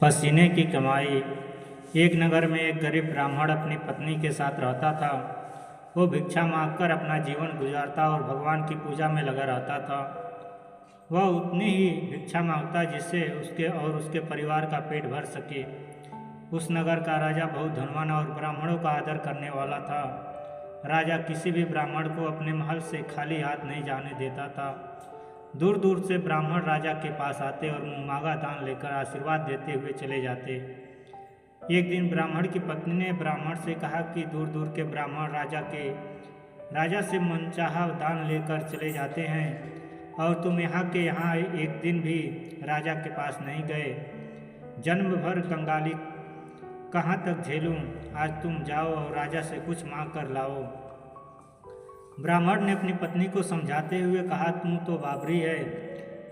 पसीने की कमाई। एक नगर में एक गरीब ब्राह्मण अपनी पत्नी के साथ रहता था। वो भिक्षा मांगकर अपना जीवन गुजारता और भगवान की पूजा में लगा रहता था। वह उतनी ही भिक्षा मांगता जिससे उसके और उसके परिवार का पेट भर सके। उस नगर का राजा बहुत धनवान और ब्राह्मणों का आदर करने वाला था। राजा किसी भी ब्राह्मण को अपने महल से खाली हाथ नहीं जाने देता था। दूर दूर से ब्राह्मण राजा के पास आते और मांगा दान लेकर आशीर्वाद देते हुए चले जाते। एक दिन ब्राह्मण की पत्नी ने ब्राह्मण से कहा कि दूर दूर के ब्राह्मण राजा से मनचाहा दान लेकर चले जाते हैं और तुम यहाँ के यहाँ एक दिन भी राजा के पास नहीं गए। जन्म भर कंगाली कहाँ तक झेलूं? आज तुम जाओ और राजा से कुछ मांग कर लाओ। ब्राह्मण ने अपनी पत्नी को समझाते हुए कहा, तुम तो बाबरी है,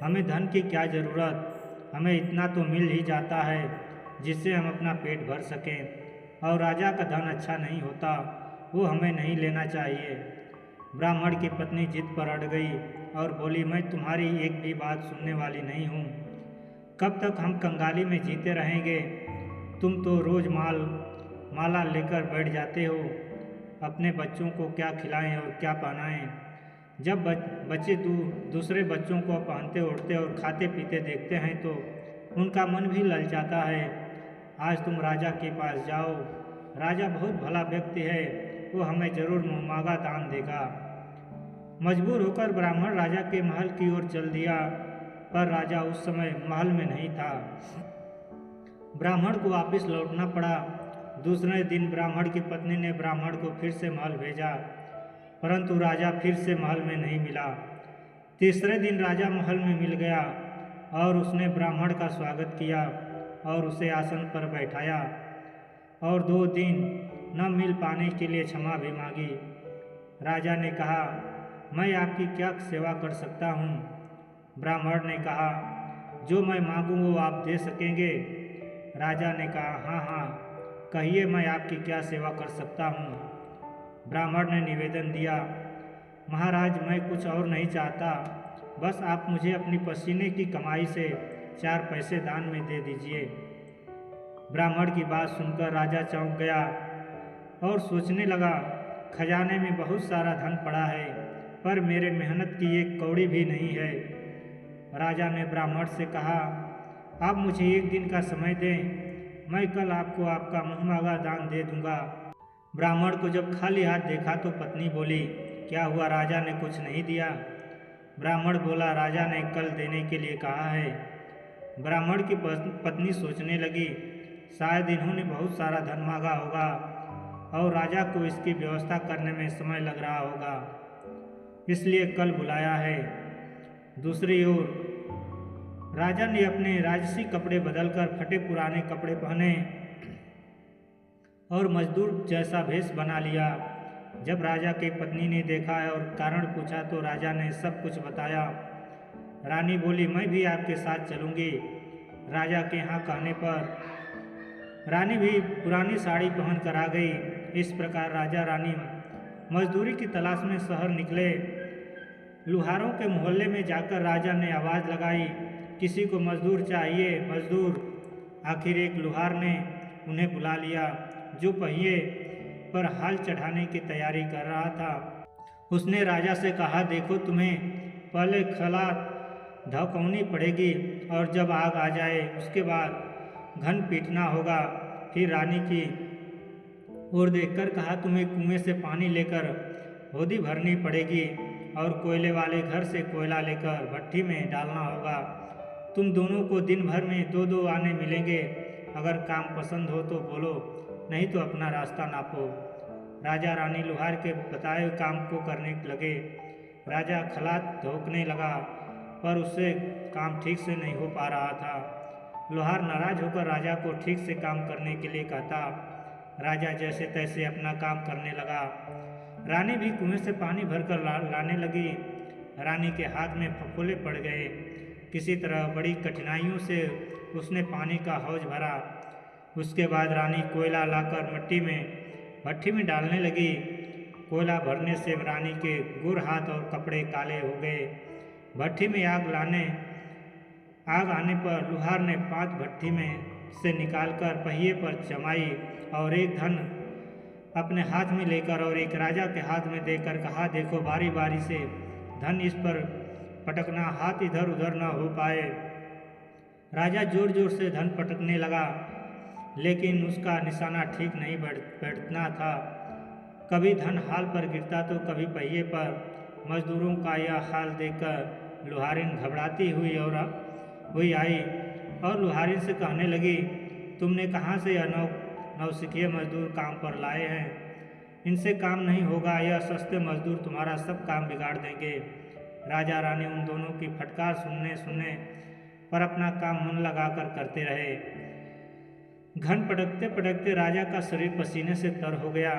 हमें धन की क्या ज़रूरत, हमें इतना तो मिल ही जाता है जिससे हम अपना पेट भर सकें, और राजा का धन अच्छा नहीं होता, वो हमें नहीं लेना चाहिए। ब्राह्मण की पत्नी जिद पर अड़ गई और बोली, मैं तुम्हारी एक भी बात सुनने वाली नहीं हूँ। कब तक हम कंगाली में जीते रहेंगे? तुम तो रोज़ माला लेकर बैठ जाते हो। अपने बच्चों को क्या खिलाएं और क्या पहनाएं? जब बच्चे दूसरे बच्चों को पहनते ओढ़ते और खाते पीते देखते हैं तो उनका मन भी ललचाता है। आज तुम राजा के पास जाओ, राजा बहुत भला व्यक्ति है, वो हमें जरूर मांगा दान देगा। मजबूर होकर ब्राह्मण राजा के महल की ओर चल दिया, पर राजा उस समय महल में नहीं था। ब्राह्मण को वापस लौटना पड़ा। दूसरे दिन ब्राह्मण की पत्नी ने ब्राह्मण को फिर से महल भेजा, परंतु राजा फिर से महल में नहीं मिला। तीसरे दिन राजा महल में मिल गया और उसने ब्राह्मण का स्वागत किया और उसे आसन पर बैठाया और 2 दिन न मिल पाने के लिए क्षमा भी मांगी। राजा ने कहा, मैं आपकी क्या सेवा कर सकता हूँ? ब्राह्मण ने कहा, जो मैं मांगूँ वो आप दे सकेंगे? राजा ने कहा, हाँ हाँ, कहिए मैं आपकी क्या सेवा कर सकता हूँ? ब्राह्मण ने निवेदन दिया, महाराज मैं कुछ और नहीं चाहता, बस आप मुझे अपनी पसीने की कमाई से 4 पैसे दान में दे दीजिए। ब्राह्मण की बात सुनकर राजा चौंक गया और सोचने लगा, खजाने में बहुत सारा धन पड़ा है, पर मेरे मेहनत की एक कौड़ी भी नहीं है। राजा ने ब्राह्मण से कहा, आप मुझे 1 दिन का समय दें, मैं कल आपको आपका मुँहमांगा दान दे दूंगा। ब्राह्मण को जब खाली हाथ देखा तो पत्नी बोली, क्या हुआ, राजा ने कुछ नहीं दिया? ब्राह्मण बोला, राजा ने कल देने के लिए कहा है। ब्राह्मण की पत्नी सोचने लगी, शायद इन्होंने बहुत सारा धन मांगा होगा और राजा को इसकी व्यवस्था करने में समय लग रहा होगा, इसलिए कल बुलाया है। दूसरी ओर राजा ने अपने राजसी कपड़े बदलकर फटे पुराने कपड़े पहने और मजदूर जैसा भेष बना लिया। जब राजा की पत्नी ने देखा और कारण पूछा तो राजा ने सब कुछ बताया। रानी बोली, मैं भी आपके साथ चलूँगी। राजा के यहाँ कहने पर रानी भी पुरानी साड़ी पहन कर आ गई। इस प्रकार राजा रानी मजदूरी की तलाश में शहर निकले। लुहारों के मोहल्ले में जाकर राजा ने आवाज़ लगाई, किसी को मजदूर चाहिए, मजदूर। आखिर एक लुहार ने उन्हें बुला लिया, जो पहिए पर हाल चढ़ाने की तैयारी कर रहा था। उसने राजा से कहा, देखो तुम्हें पहले खलात धकौनी पड़ेगी और जब आग आ जाए उसके बाद घन पीटना होगा। फिर रानी की ओर देखकर कहा, तुम्हें कुएं से पानी लेकर होदी भरनी पड़ेगी और कोयले वाले घर से कोयला लेकर भट्टी में डालना होगा। तुम दोनों को दिन भर में 2-2 आने मिलेंगे। अगर काम पसंद हो तो बोलो, नहीं तो अपना रास्ता नापो। राजा रानी लुहार के बताए हुए काम को करने लगे। राजा खलात धोकने लगा, पर उससे काम ठीक से नहीं हो पा रहा था। लुहार नाराज होकर राजा को ठीक से काम करने के लिए कहता। राजा जैसे तैसे अपना काम करने लगा। रानी भी कुएं से पानी भरकर लाने लगी। रानी के हाथ में फफोले पड़ गए। किसी तरह बड़ी कठिनाइयों से उसने पानी का हौज भरा। उसके बाद रानी कोयला लाकर भट्टी में डालने लगी। कोयला भरने से रानी के गोर हाथ और कपड़े काले हो गए। भट्टी में आग आने पर लुहार ने 5 भट्ठी में से निकालकर पहिए पर जमाई और एक धन अपने हाथ में लेकर और एक राजा के हाथ में देकर कहा, देखो बारी बारी से धन इस पर पटकना, हाथ इधर उधर न हो पाए। राजा जोर जोर से धन पटकने लगा, लेकिन उसका निशाना ठीक नहीं बैठना था। कभी धन हाल पर गिरता तो कभी पहिए पर। मजदूरों का यह हाल देखकर लुहारिन घबराती हुई आई और लुहारिन से कहने लगी, तुमने कहाँ से यह नौसिखिए मजदूर काम पर लाए हैं? इनसे काम नहीं होगा, यह सस्ते मजदूर तुम्हारा सब काम बिगाड़ देंगे। राजा रानी उन दोनों की फटकार सुनने पर अपना काम मन लगाकर करते रहे। घन पटकते पटकते राजा का शरीर पसीने से तर हो गया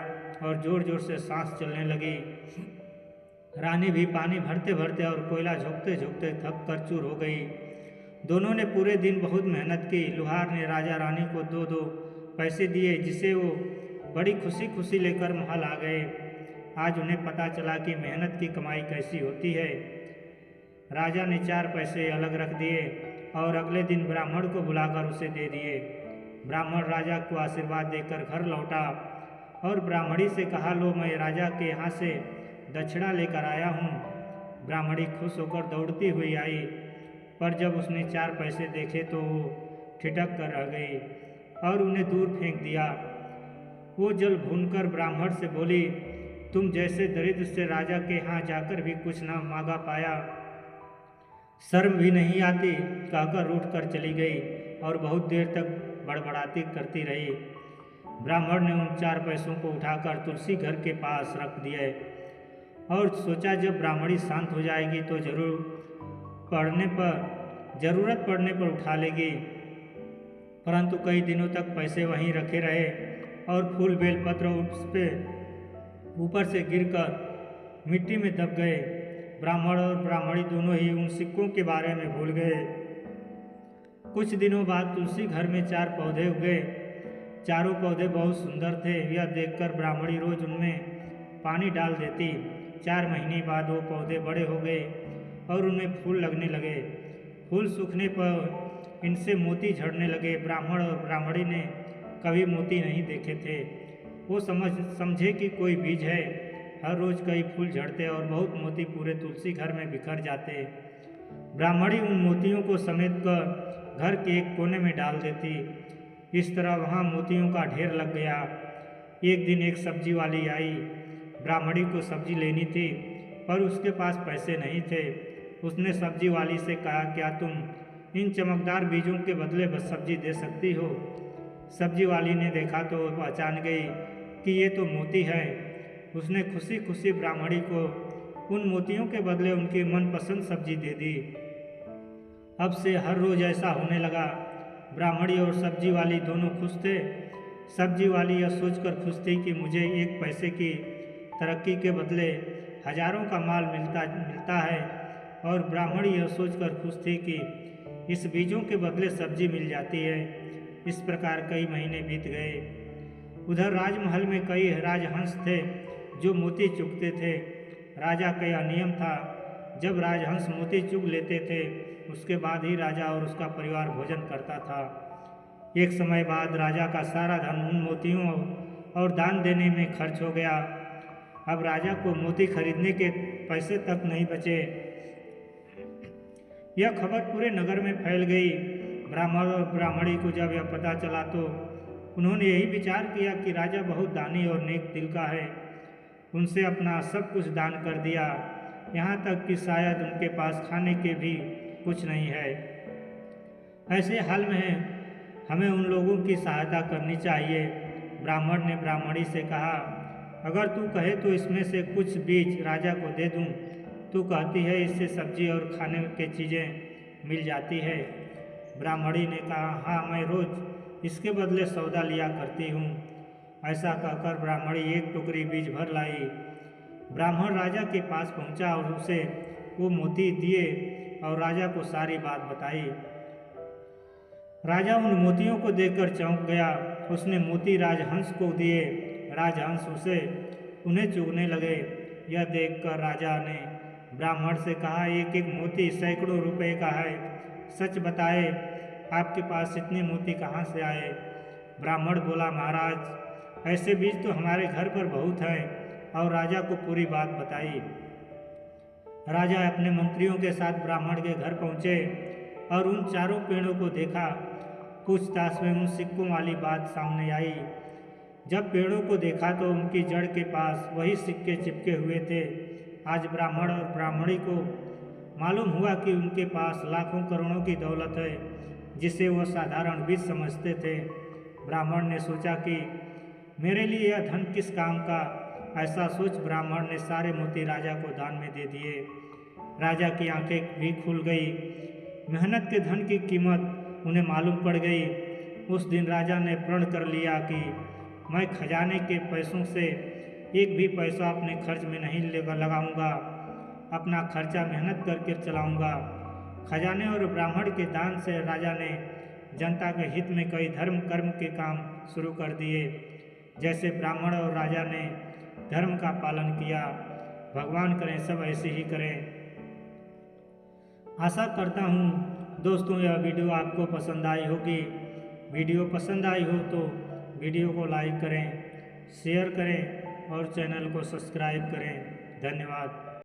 और जोर जोर से सांस चलने लगी। रानी भी पानी भरते भरते और कोयला झोंकते झोंकते थक कर चूर हो गई। दोनों ने पूरे दिन बहुत मेहनत की। लुहार ने राजा रानी को 2-2 पैसे दिए, जिसे वो बड़ी खुशी खुशी लेकर महल आ गए। आज उन्हें पता चला कि मेहनत की कमाई कैसी होती है। राजा ने 4 पैसे अलग रख दिए और अगले दिन ब्राह्मण को बुलाकर उसे दे दिए। ब्राह्मण राजा को आशीर्वाद देकर घर लौटा और ब्राह्मणी से कहा, लो मैं राजा के यहाँ से दक्षिणा लेकर आया हूँ। ब्राह्मणी खुश होकर दौड़ती हुई आई, पर जब उसने 4 पैसे देखे तो वो ठिठक कर रह गई और उन्हें दूर फेंक दिया। वो जल भूनकर ब्राह्मण से बोली, तुम जैसे दरिद्र से राजा के यहाँ जाकर भी कुछ न मांगा पाया, शर्म भी नहीं आती, कहकर उठकर चली गई और बहुत देर तक बड़बड़ाती करती रही। ब्राह्मण ने उन 4 पैसों को उठाकर तुलसी घर के पास रख दिए और सोचा जब ब्राह्मणी शांत हो जाएगी तो जरूरत पड़ने पर उठा लेगी। परंतु कई दिनों तक पैसे वहीं रखे रहे और फूल बेलपत्र उस पे ऊपर से गिरकर मिट्टी में दब गए। ब्राह्मण और ब्राह्मणी दोनों ही उन सिक्कों के बारे में भूल गए। कुछ दिनों बाद तुलसी घर में 4 पौधे उगे। चारों पौधे बहुत सुंदर थे। यह देखकर ब्राह्मणी रोज उनमें पानी डाल देती। 4 महीने बाद वो पौधे बड़े हो गए और उनमें फूल लगने लगे। फूल सूखने पर इनसे मोती झड़ने लगे। ब्राह्मण और ब्राह्मणी ने कभी मोती नहीं देखे थे। वो समझे कि कोई बीज है। हर रोज कई फूल झड़ते और बहुत मोती पूरे तुलसी घर में बिखर जाते। ब्राह्मणी उन मोतियों को समेट कर घर के एक कोने में डाल देती। इस तरह वहाँ मोतियों का ढेर लग गया। एक दिन एक सब्जी वाली आई। ब्राह्मणी को सब्जी लेनी थी, पर उसके पास पैसे नहीं थे। उसने सब्जी वाली से कहा, क्या तुम इन चमकदार बीजों के बदले बस सब्जी दे सकती हो? सब्जी वाली ने देखा तो पहचान गई कि ये तो मोती है। उसने खुशी खुशी ब्राह्मणी को उन मोतियों के बदले उनकी मनपसंद सब्जी दे दी। अब से हर रोज ऐसा होने लगा। ब्राह्मणी और सब्जी वाली दोनों खुश थे। सब्जी वाली यह सोचकर खुश थी कि मुझे 1 पैसे की तरक्की के बदले हजारों का माल मिलता है, और ब्राह्मणी यह सोचकर खुश थी कि इस बीजों के बदले सब्जी मिल जाती है। इस प्रकार कई महीने बीत गए। उधर राजमहल में कई राजहंस थे जो मोती चुगते थे। राजा का यह नियम था, जब राजहंस मोती चुग लेते थे उसके बाद ही राजा और उसका परिवार भोजन करता था। एक समय बाद राजा का सारा धन उन मोतियों और दान देने में खर्च हो गया। अब राजा को मोती खरीदने के पैसे तक नहीं बचे। यह खबर पूरे नगर में फैल गई। ब्राह्मण और ब्राह्मणी को जब यह पता चला तो उन्होंने यही विचार किया कि राजा बहुत दानी और नेक दिल का है। उनसे अपना सब कुछ दान कर दिया, यहाँ तक कि शायद उनके पास खाने के भी कुछ नहीं है। ऐसे हाल में हमें उन लोगों की सहायता करनी चाहिए। ब्राह्मण ने ब्राह्मणी से कहा, अगर तू कहे तो इसमें से कुछ बीज राजा को दे दूं। तू कहती है इससे सब्जी और खाने की चीज़ें मिल जाती है। ब्राह्मणी ने कहा, हाँ, मैं रोज इसके बदले सौदा लिया करती हूँ। ऐसा कहकर ब्राह्मणी 1 टोकरी बीज भर लाई। ब्राह्मण राजा के पास पहुँचा और उसे वो मोती दिए और राजा को सारी बात बताई। राजा उन मोतियों को देखकर चौंक गया। उसने मोती राजहंस को दिए। राजहंस उन्हें चुगने लगे। यह देखकर राजा ने ब्राह्मण से कहा, 1-1 मोती सैकड़ों रुपए का है। सच बताए, आपके पास इतने मोती कहाँ से आए? ब्राह्मण बोला, महाराज ऐसे बीज तो हमारे घर पर बहुत हैं, और राजा को पूरी बात बताई। राजा अपने मंत्रियों के साथ ब्राह्मण के घर पहुँचे और उन चारों पेड़ों को देखा। पूछताछ में उन सिक्कों वाली बात सामने आई। जब पेड़ों को देखा तो उनकी जड़ के पास वही सिक्के चिपके हुए थे। आज ब्राह्मण और ब्राह्मणी को मालूम हुआ कि उनके पास लाखों करोड़ों की दौलत है, जिसे वो साधारण बीज समझते थे। ब्राह्मण ने सोचा कि मेरे लिए यह धन किस काम का। ऐसा सोच ब्राह्मण ने सारे मोती राजा को दान में दे दिए। राजा की आंखें भी खुल गई। मेहनत के धन की कीमत उन्हें मालूम पड़ गई। उस दिन राजा ने प्रण कर लिया कि मैं खजाने के पैसों से एक भी पैसा अपने खर्च में नहीं लगाऊंगा। अपना खर्चा मेहनत करके चलाऊंगा। खजाने और ब्राह्मण के दान से राजा ने जनता के हित में कई धर्म कर्म के काम शुरू कर दिए। जैसे ब्राह्मण और राजा ने धर्म का पालन किया, भगवान करें सब ऐसे ही करें। आशा करता हूँ दोस्तों यह वीडियो आपको पसंद आई होगी। वीडियो पसंद आई हो तो वीडियो को लाइक करें, शेयर करें और चैनल को सब्सक्राइब करें। धन्यवाद।